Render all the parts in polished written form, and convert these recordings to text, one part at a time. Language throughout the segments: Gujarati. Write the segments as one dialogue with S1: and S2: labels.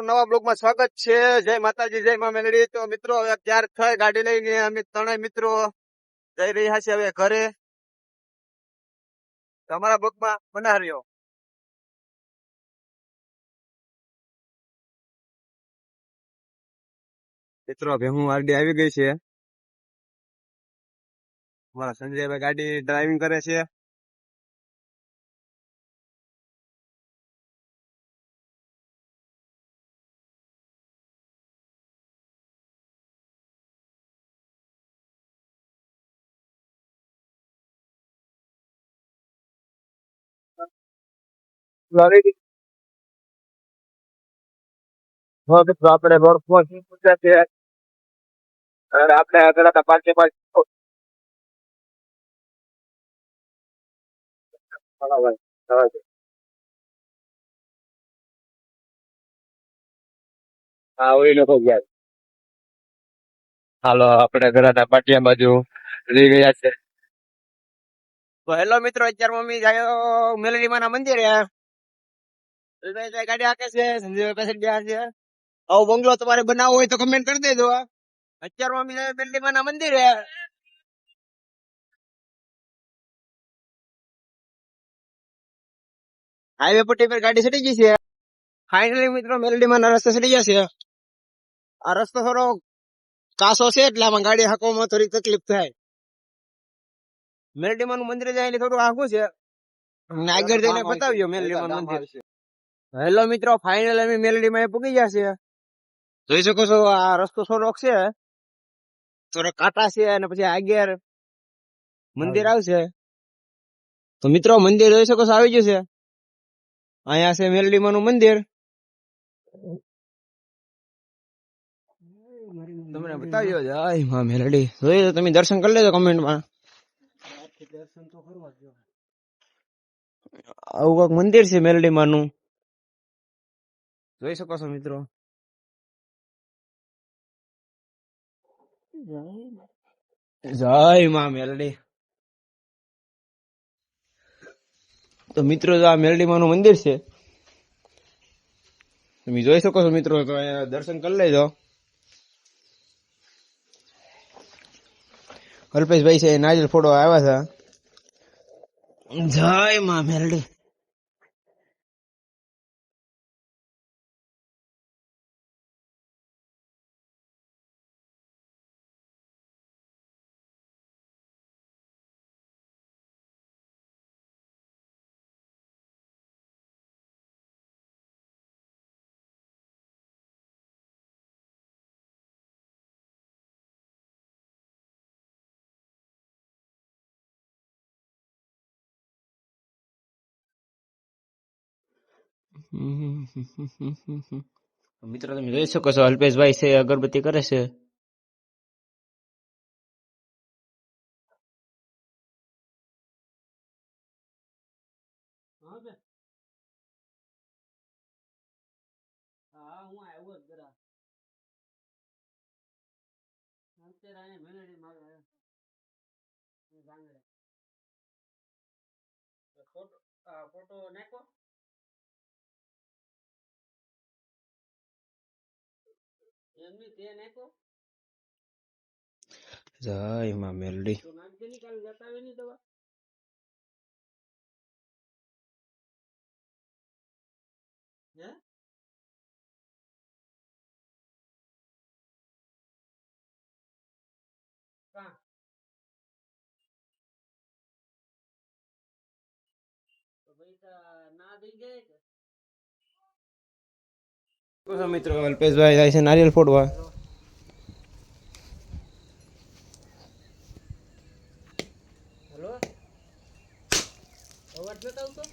S1: તમારું નવા બ્લોગમાં સ્વાગત છે. જય માતાજી, જય માં મેલડી. તો મિત્રો હવે ત્યાર થઈ ગાડી લઈને અમે ત્રણેય મિત્રો જઈ રહ્યા છીએ હવે ઘરે. તમારા બ્લોગમાં બના રહ્યો. મિત્રો ભેહું આરડી આવી ગઈ છે. અમારા સંજયભાઈ ગાડી ડ્રાઇવિંગ કરે છે. આપણે રોડ પહોંચી પૂછ્યા છે. આપણે આગળ હતા પાંચે પાંચ. હા ઓઈ લોકો ગયા. હાલો આપણે ઘરના પાટિયા બાજુ રહી ગયા છે. તો હેલો મિત્રો, અત્યારે મમ્મી જાય મેલડી માં ના મંદિરે. ગાડી હાકે છે, સંજય પાસે ગયા છે. આવો બંગલો તમારે બનાવવો હોય તો કમેન્ટ કરી દેજો. અત્યારે મમ્મી જાય મેલડી માં ના મંદિરે. હાઈવે પટ્ટી પર ગાડી ચડી ગઈ છે. ફાઇનલી મિત્રો મેલડી માં ના રસ્તે ચડી ગયા છે. આ રસ્તો થોડો કાસો છે એટલે આમાં ગાડી હાંકવામાં થોડી તકલીફ થાય. મેલડીમાં નું મંદિર જાય એટલે થોડું આઘું છે. આગળ જઈને બતાવ્યો મેલડીમાં મંદિર. હેલો મિત્રો, ફાઇનલ અમે મેલડીમાં પૂગી ગયા છે. જોઈ શકો છો આ રસ્તો થોડોક છે, થોડો કાંટા છે અને પછી આગળ મંદિર આવશે. તો મિત્રો મંદિર જોઈ શકો છો આવી ગયું છે. અહીંયા છે મેલડીમાં નું મંદિર. તમને બતાવ્યો જય માં મેલડી. જોઈએ તમે દર્શન કરી લેજો કમેન્ટમાં. દર્શન તો કરવા જ. આવું કઈક મંદિર છે મેલડીમાં નું, જોઈ શકો છો મિત્રો. જય માં મેલડી. તો મિત્રો આ મેલડીમાં નું મંદિર છે, તમે જોઈ શકો છો મિત્રો. તો અહીંયા દર્શન કરી લેજો. અલ્પેશભાઈ છે નારિયેલ ફોડો આવ્યા છે. જય માં મેલડી. મિત્રો તમે જોઈ શકો છો અલ્પેશભાઈ છે અગરબત્તી કરે છે. ફોટો નાખો. જય માં મેલડી. મિત્રો અલ્પેશભાઈ જાય છે નારિયેલ ફોડવા. હેલો, અવાજ નથી આવતો.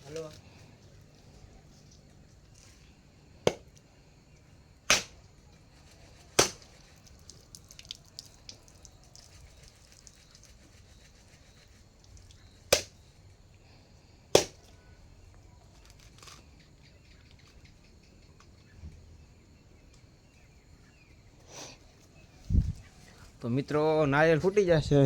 S1: હેલો, તો મિત્રો નારિયેલ ફૂટી જશે.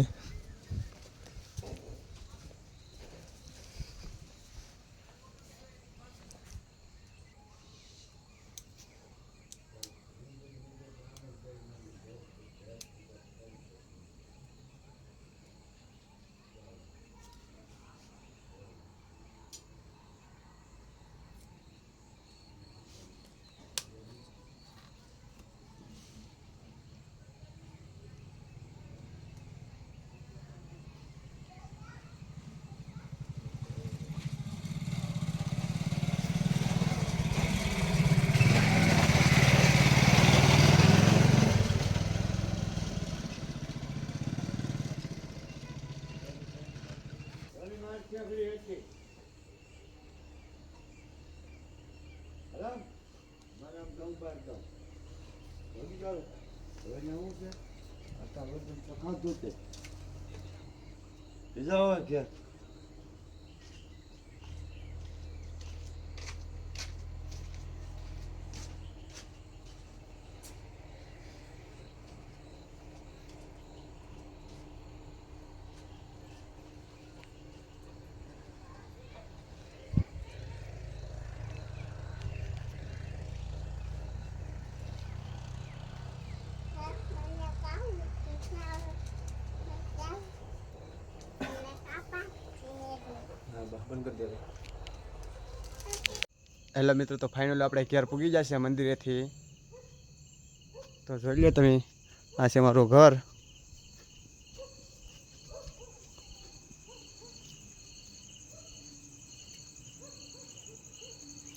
S1: હેલો મિત્રો, તો ફાઇનલ આપણે ઘેર પૂગી જશે મંદિરેથી. તો જોઈ લો તમે, આ છે મારું ઘર.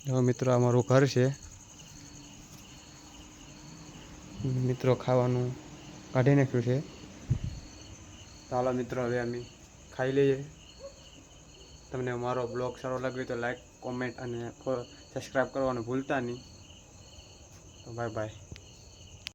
S1: જો મિત્રો, આ મારું ઘર છે. મિત્રો ખાવાનું કાઢી નાખ્યું છે. ચાલો મિત્રો, હવે અમે ખાઈ લઈએ. તમને મારો બ્લોગ સારો લાગ્યો તો લાઈક, કોમેન્ટ અને સબસ્ક્રાઈબ કરવાનું ભૂલતા નહીં. તો બાય બાય.